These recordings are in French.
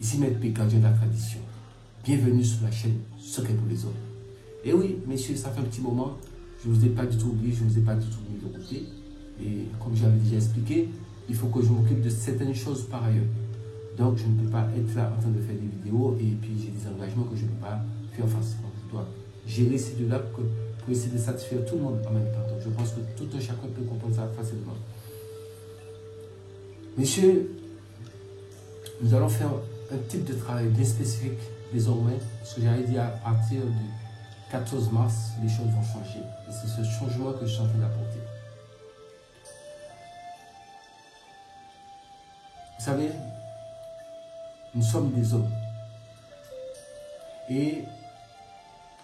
Ici Maître P, gardien de la tradition. Bienvenue sur la chaîne Secret pour les hommes. Et oui, messieurs, ça fait un petit moment, je ne vous ai pas du tout oublié, je ne vous ai pas du tout mis de côté. Et comme j'avais déjà expliqué, il faut que je m'occupe de certaines choses par ailleurs. Donc je ne peux pas être là en train de faire des vidéos et puis j'ai des engagements que je ne peux pas faire face. Donc je dois gérer ces deux-là pour essayer de satisfaire tout le monde en même temps. Donc je pense que tout un chacun peut comprendre ça facilement. Messieurs, nous allons faire un type de travail bien spécifique désormais, parce que j'avais dit à partir du 14 mars, les choses vont changer. Et c'est ce changement que je suis en train d'apporter. Vous savez, nous sommes des hommes. Et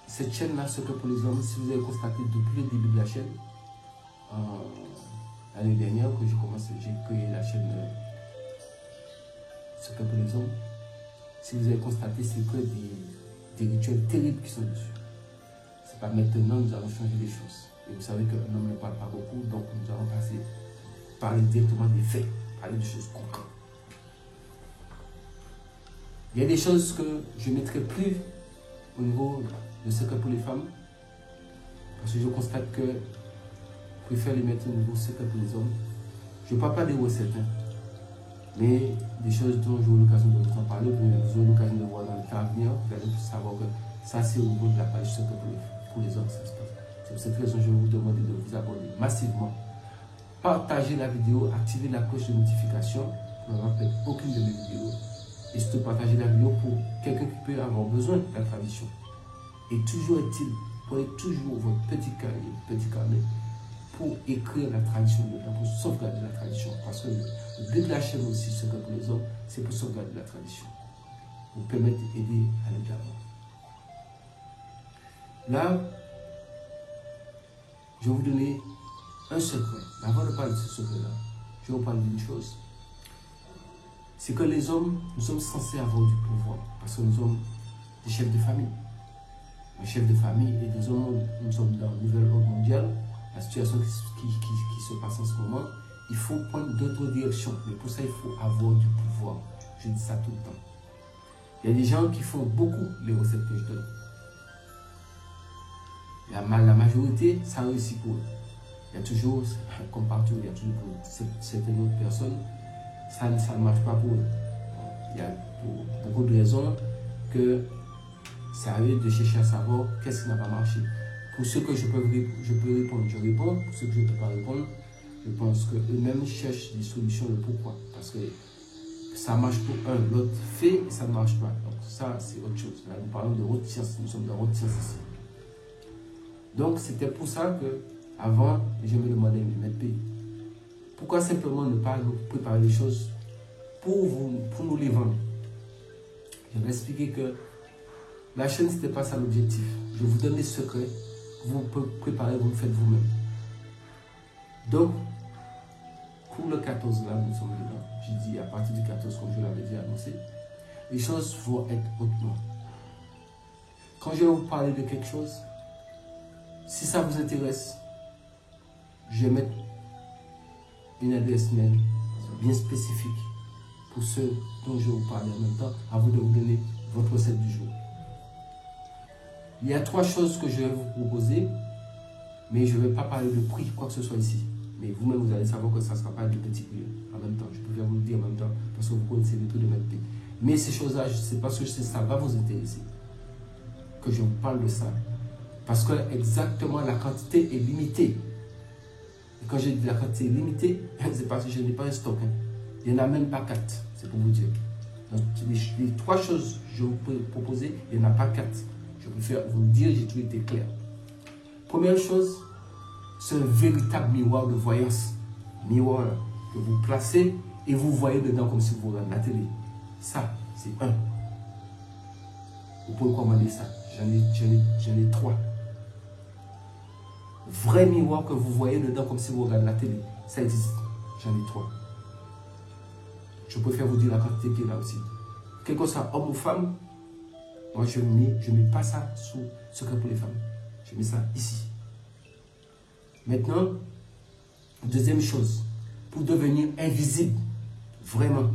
cette chaîne-là, Secret pour les hommes, si vous avez constaté depuis le début de la chaîne, l'année dernière que j'ai créé la chaîne Secret pour les hommes, si vous avez constaté, c'est que des rituels terribles qui sont dessus. C'est pas maintenant, nous allons changer les choses. Et vous savez qu'un homme ne parle pas beaucoup, donc nous allons parler directement des faits, parler de choses concrètes. Il y a des choses que je ne mettrai plus au niveau de Secret pour les femmes, parce que je constate que je préfère les mettre au niveau Secret pour les hommes. Je ne parle pas des recettes, mais des choses dont j'aurai l'occasion de vous en parler, vous aurez l'occasion de voir dans le temps à venir, vous allez savoir que ça c'est au niveau de la page Secret pour les hommes, ça se passe. C'est pour cette raison que je vais vous demander de vous abonner massivement, partager la vidéo, activer la cloche de notification pour ne rater aucune de mes vidéos, et surtout partager la vidéo pour quelqu'un qui peut avoir besoin de la tradition. Et toujours est-il, prenez toujours votre petit carnet pour écrire la tradition dedans, pour sauvegarder la tradition. Parce que le but de la chaîne aussi, Secret pour les hommes, c'est pour sauvegarder la tradition. Vous permettre d'aider à aller de l'avant. Là, je vais vous donner un secret. Mais avant de parler de ce secret-là, je vais vous parler d'une chose. C'est que les hommes, nous sommes censés avoir du pouvoir. Parce que nous sommes des chefs de famille. Un chef de famille et des hommes, nous sommes dans le nouvel ordre mondial. La situation qui se passe en ce moment, il faut prendre d'autres directions. Mais pour ça, il faut avoir du pouvoir. Je dis ça tout le temps. Il y a des gens qui font beaucoup les recettes que je donne. La majorité, ça réussit pour eux. Il y a toujours, comme partout, il y a toujours pour certaines autres personnes, ça ne marche pas pour eux. Il y a beaucoup de raisons que c'est à eux de chercher à savoir qu'est-ce qui n'a pas marché. Pour ceux que je peux répondre, je réponds. Pour ceux que je ne peux pas répondre, je pense qu'eux-mêmes cherchent des solutions, le pourquoi. Parce que ça marche pour un, l'autre fait et ça ne marche pas. Donc ça, c'est autre chose. Là, nous parlons de haute science, nous sommes dans haute science ici. Donc c'était pour ça que, avant, je me demandais, mais Maître P, pourquoi simplement ne pas nous préparer les choses pour nous les vendre? Je vais expliquer que la chaîne, ce n'était pas ça l'objectif. Je vous donne les secrets, vous préparez, vous le faites vous-même. Donc, pour le 14, là, nous sommes dedans. J'ai dit à partir du 14, comme je l'avais déjà annoncé, les choses vont être autrement. Quand je vais vous parler de quelque chose, si ça vous intéresse, je vais mettre une adresse mail bien spécifique pour ceux dont je vais vous parler en même temps, à vous de vous donner votre recette du jour. Il y a 3 choses que je vais vous proposer, mais je ne vais pas parler de prix, quoi que ce soit ici. Mais vous-même, vous allez savoir que ça ne sera pas de petits prix en même temps. Je préfère vous le dire en même temps, parce que vous connaissez le prix de Maître P. Mais ces choses-là, c'est parce que je sais que ça va vous intéresser que je vous parle de ça. Parce que exactement, la quantité est limitée. Et quand je dis la quantité est limitée, c'est parce que je n'ai pas un stock. Il n'y en a même pas 4, c'est pour vous dire. Donc, les 3 choses que je vous peux proposer, il n'y en a pas 4. Je préfère vous le dire, j'ai tout été clair. Première chose, c'est un véritable miroir de voyance. Miroir là, que vous placez et vous voyez dedans comme si vous regardez la télé. Ça, c'est un. Vous pouvez commander ça. J'en ai 3. Vrai miroir que vous voyez dedans comme si vous regardez la télé. Ça existe. J'en ai 3. Je préfère vous dire la quantité qui est là aussi. Quel que soit homme ou femme, moi je ne mets pas ça sous Secret pour les femmes. Je mets ça ici. Maintenant, deuxième chose, pour devenir invisible, vraiment,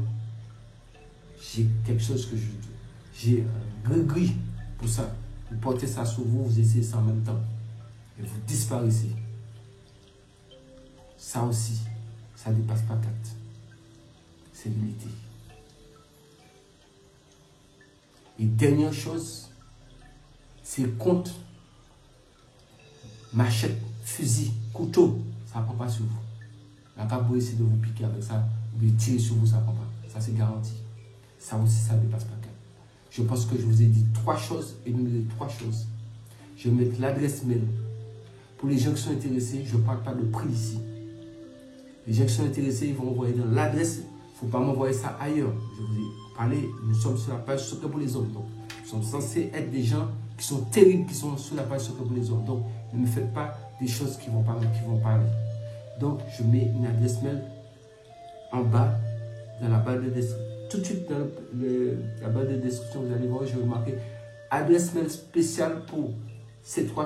j'ai quelque chose que j'ai un gris pour ça. Vous portez ça sur vous, vous essayez ça en même temps. Et vous disparaissez. Ça aussi, ça ne dépasse pas 4. C'est limité. Et dernière chose, c'est compte, machette, fusil, couteau, ça ne prend pas sur vous. La carte pour essayer de vous piquer avec ça, ou de tirer sur vous, ça ne prend pas. Ça, c'est garanti. Ça aussi, ça ne dépasse pas 4. Je pense que je vous ai dit 3 choses, et énuméré 3 choses. Je vais mettre l'adresse mail. Pour les gens qui sont intéressés, je ne parle pas de prix ici. Les gens qui sont intéressés, ils vont envoyer dans l'adresse. Il ne faut pas m'envoyer ça ailleurs. Je vous ai parlé, nous sommes sur la page Secret pour les hommes. Donc, nous sommes censés être des gens qui sont terribles, qui sont sur la page Secret pour les hommes. Donc, ne me faites pas des choses qui vont parler. Donc, je mets une adresse mail en bas, dans la barre de description. Tout de suite, dans la barre de description, vous allez voir, je vais marquer adresse mail spéciale pour ces 3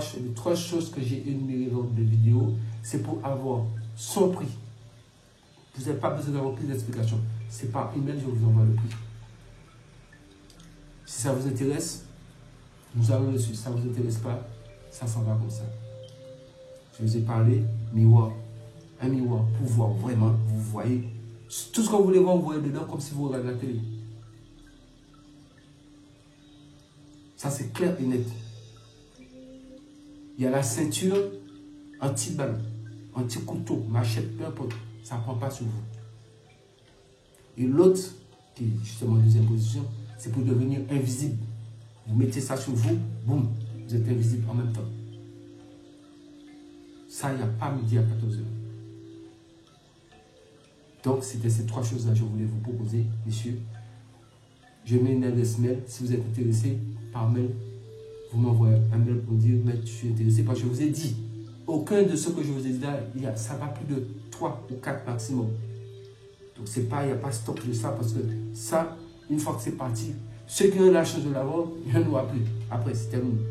choses que j'ai énumérées lors de vidéo. C'est pour avoir son prix. Vous n'avez pas besoin d'avoir plus d'explications. C'est par email, je vous envoie le prix. Si ça vous intéresse, nous allons le suivre. Si ça ne vous intéresse pas, ça s'en va comme ça. Je vous ai parlé, miroir. Un miroir pour voir vraiment, vous voyez. Tout ce que vous voulez voir, vous voyez dedans comme si vous regardez la télé. Ça, c'est clair et net. Il y a la ceinture anti-balle, anti-couteau, machette, peu importe. Ça ne prend pas sur vous. Et l'autre, qui est justement en deuxième position, c'est pour devenir invisible. Vous mettez ça sur vous, boum, vous êtes invisible en même temps. Ça, il n'y a pas midi à 14h. Donc, c'était ces 3 choses-là que je voulais vous proposer, messieurs. Je mets une adresse mail. Si vous êtes intéressé par mail, vous m'envoyez un mail pour dire, mais je suis intéressé. Parce que je vous ai dit, aucun de ceux que je vous ai dit là, ça va plus de 3 ou 4 maximum. Donc, il n'y a pas stop de ça. Parce que ça, une fois que c'est parti, ceux qui ont la chance de l'avoir, il n'y en aura plus. Après, c'est terminé.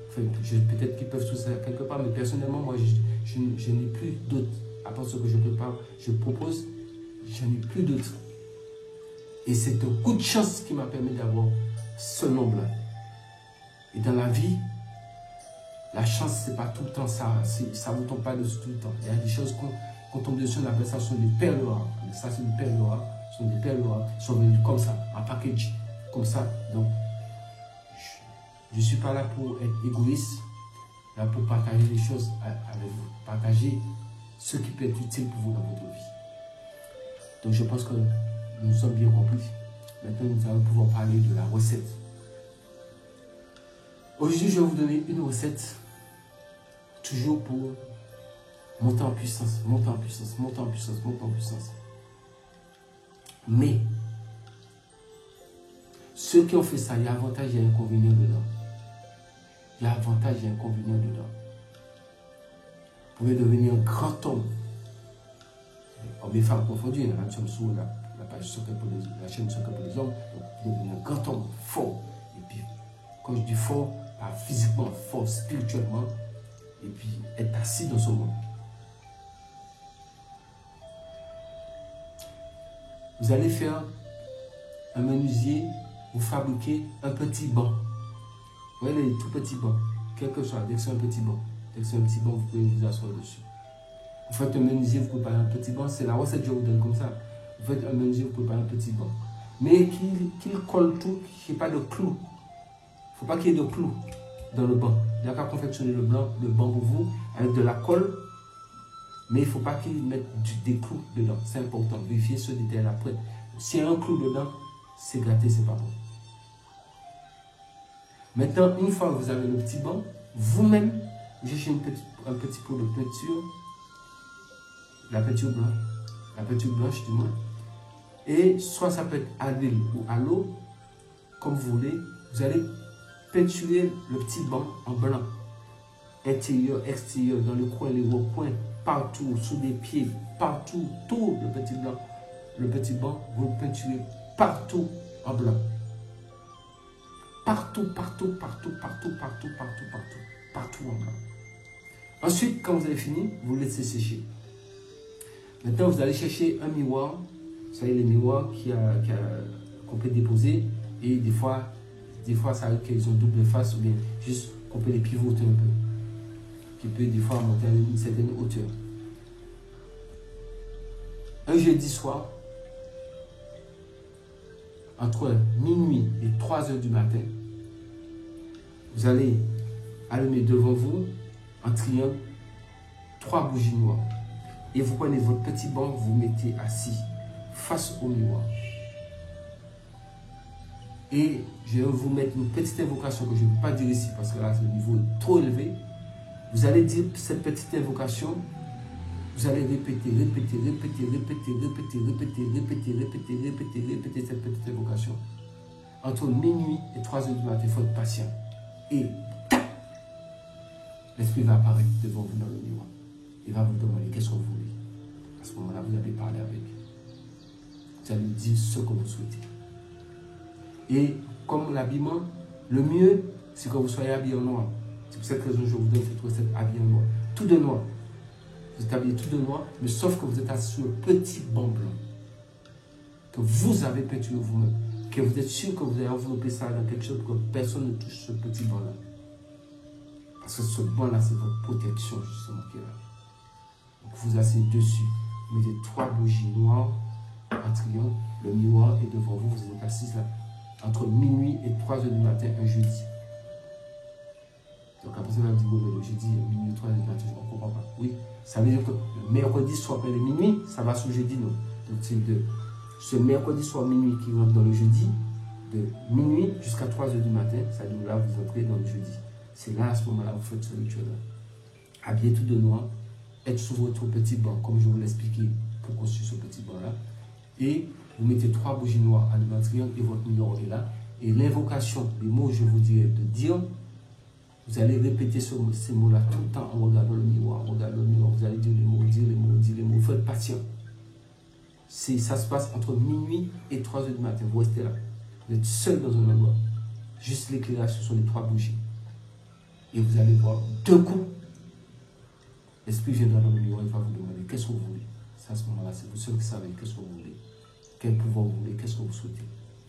Enfin, peut-être qu'ils peuvent tout ça quelque part, mais personnellement, moi, je n'ai plus d'autres. À part ce que je propose, je n'ai plus d'autres. Et c'est un coup de chance qui m'a permis d'avoir ce nombre-là. Et dans la vie, la chance, ce n'est pas tout le temps ça. Ça ne vous tombe pas dessus tout le temps. Il y a des choses qu'on tombe dessus, on appelle ça, ce sont des perles rares. Ça, c'est des perles rares. Ce sont des perles rares. Ils sont venus comme ça, en package, comme ça. Donc, je ne suis pas là pour être égoïste, là pour partager les choses avec vous. Partager ce qui peut être utile pour vous dans votre vie. Donc, je pense que nous sommes bien compris. Maintenant, nous allons pouvoir parler de la recette. Aujourd'hui, je vais vous donner une recette, toujours pour monter en puissance, monter en puissance, monter en puissance, monter en puissance. Mais, ceux qui ont fait ça, il y a avantage et inconvénient dedans. Il y a avantage et inconvénient dedans. Vous pouvez devenir un grand homme. Hommes et femmes confondus, nous sommes sur la page Secret pour la chaîne Secret pour les hommes. Donc, vous devenez un grand homme fort. Et puis, quand je dis fort, pas physiquement fort, spirituellement. Et puis, être assis dans ce monde. Vous allez faire un menuisier, vous fabriquez un petit banc. Vous voyez les tout petits bancs, quel que soit, dès que c'est un petit banc. Dès que c'est un petit banc, vous pouvez vous asseoir dessus. Vous faites un menuisier, vous préparez un petit banc, c'est la recette que je vous donne comme ça. Vous faites un menuisier, vous préparez un petit banc. Mais qu'il colle tout, qu'il n'y ait pas de clous. Il ne faut pas qu'il y ait de clous dans le banc. Il n'y a qu'à confectionner le banc pour vous avec de la colle. Mais il ne faut pas qu'il mette des clous dedans. C'est important. Vérifiez ce détail après. S'il y a un clou dedans, c'est gâté, c'est pas bon. Maintenant, une fois que vous avez le petit banc, vous-même, vous cherchez un petit pot de peinture, la peinture blanche du moins, et soit ça peut être à l'huile ou à l'eau, comme vous voulez, vous allez peinturer le petit banc en blanc, intérieur, extérieur, dans le coin, les recoins, partout, sous les pieds, partout, tout le petit banc, vous le peinturez partout en blanc. Partout en blanc. Ensuite, quand vous avez fini, vous laissez sécher. Maintenant, vous allez chercher un miroir. Vous savez, les miroirs qu'on peut déposer. Et des fois ça arrive qu'ils ont double face ou bien juste qu'on peut les pivoter un peu. Qui peut des fois monter à une certaine hauteur. Un jeudi soir, entre minuit et 3 heures du matin, vous allez allumer devant vous en triangle 3 bougies noires. Et vous prenez votre petit banc, vous mettez assis face au miroir. Et je vais vous mettre une petite invocation que je ne peux pas dire ici parce que là, le niveau est trop élevé. Vous allez dire cette petite invocation. Vous allez répéter cette petite invocation. Entre minuit et 3 heures du matin, il faut être patient. Et l'esprit va apparaître devant vous dans le miroir. Il va vous demander qu'est-ce que vous voulez. À ce moment-là, vous allez parler avec. Vous allez dire ce que vous souhaitez. Et comme l'habillement, le mieux, c'est que vous soyez habillé en noir. C'est pour cette raison que je vous donne cette recette habillée en noir. Tout de noir. Vous êtes habillé tout de noir, mais sauf que vous êtes assis sur un petit banc blanc. Que vous avez peinturé vous-même. Que vous êtes sûr que vous allez envelopper ça dans quelque chose pour que personne ne touche ce petit banc-là. Parce que ce banc-là, c'est votre protection, justement, qui est là. Donc vous asseyez dessus. Vous mettez 3 bougies noires en triangle. Le miroir est devant vous. Vous êtes assis là. Entre minuit et 3 heures du matin, un jeudi. Donc après ça, on va dire, oui, le jeudi, minuit, 3 heures du matin, je ne comprends pas. Oui, ça veut dire que le mercredi soir après le minuit, ça va sur jeudi, non. Donc c'est de ce mercredi soir minuit qui rentre dans le jeudi, de minuit jusqu'à 3 heures du matin, ça veut dire là, vous entrez dans le jeudi. C'est là, à ce moment-là, vous faites ce rituel-là. Habillez tout de noir, être sur votre petit banc, comme je vous l'ai expliqué, pour construire ce petit banc-là. Et vous mettez 3 bougies noires à le triangle et votre miroir est là. Et l'invocation, les mots que je vous dirais de dire, vous allez répéter ces mots-là tout le temps en regardant le miroir, vous allez dire les mots, dire les mots, dire les mots. Vous faites patient. Ça se passe entre minuit et 3 heures du matin. Vous restez là. Vous êtes seul dans un endroit. Juste l'éclairage, ce sont les 3 bougies. Et vous allez voir, d'un coup, l'esprit viendra dans le miroir, il va vous demander qu'est-ce que vous voulez. C'est à ce moment-là, c'est vous seul qui savez qu'est-ce que vous voulez. Quel pouvoir vous voulez, qu'est-ce que vous souhaitez.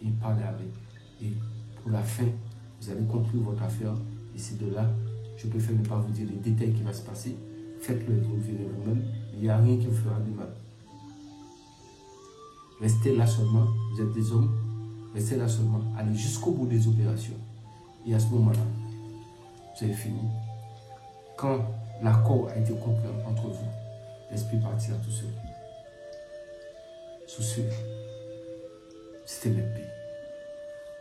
Et parlez avec. Et pour la fin, vous allez conclure votre affaire. Et c'est de là, je préfère ne pas vous dire les détails qui vont se passer. Faites-le, vous le verrez vous-même. Il n'y a rien qui vous fera du mal. Restez là seulement, vous êtes des hommes. Restez là seulement, allez jusqu'au bout des opérations. Et à ce moment-là, vous avez fini. Quand l'accord a été conclu entre vous, l'esprit partira tout seul. Sous ce, c'était l'épée.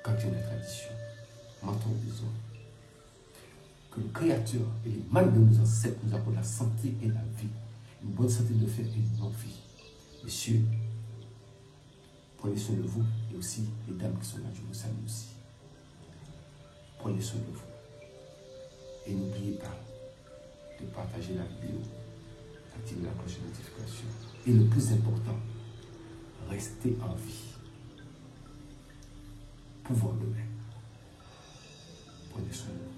Gardien de tradition, mentor des hommes. Que le Créateur et les mâles de nos ancêtres nous apportent la santé et la vie. Une bonne santé de fer et une longue vie. Messieurs, prenez soin de vous et aussi les dames qui sont là, je vous salue aussi. Prenez soin de vous. Et n'oubliez pas de partager la vidéo, d'activer la cloche de notification. Et le plus important, restez en vie. Pouvoir demain. Prenez soin de vous.